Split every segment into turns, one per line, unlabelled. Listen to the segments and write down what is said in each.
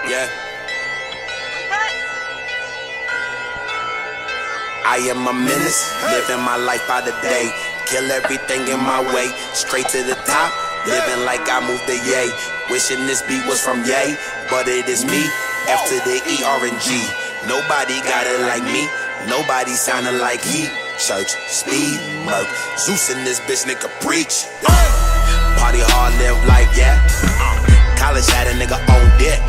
Yeah. I am a menace, living my life by the day. Kill everything in my way, straight to the top. Living like I moved the yay. Wishing this beat was from yay, but it is me. F to the E, R, and G. Nobody got it like me. Nobody sounding like he. Church, speed, murk. Zeus in this bitch, nigga preach. Party hard, live life, yeah. College had a nigga on deck.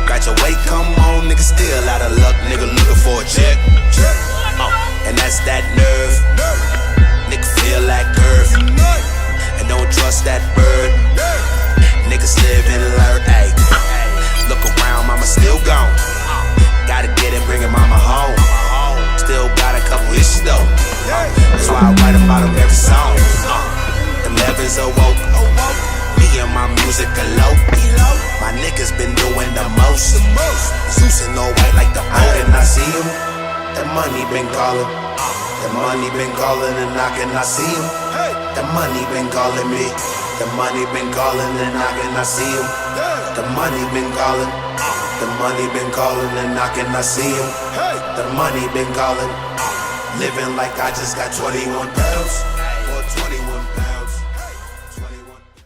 Graduate, come on, nigga still out of luck. Nigga looking for a check. And that's that nerve. Nigga feel that curve. And don't trust that bird. Niggas live and learn, ayy. Look around, mama still gone. Gotta get it, bringing mama home. Still got a couple issues though. That's why I write about them every song. The levels awoke. Me and my music elope. My niggas been doing the most. Zeus in all white like the boat, and I see him. The money been calling. The money been calling and knocking, I see him. The money been calling me. The money been calling and knocking, I see him. The money been calling. The money been calling and knocking, I see him. The money been calling. Living like I just got 21 pounds.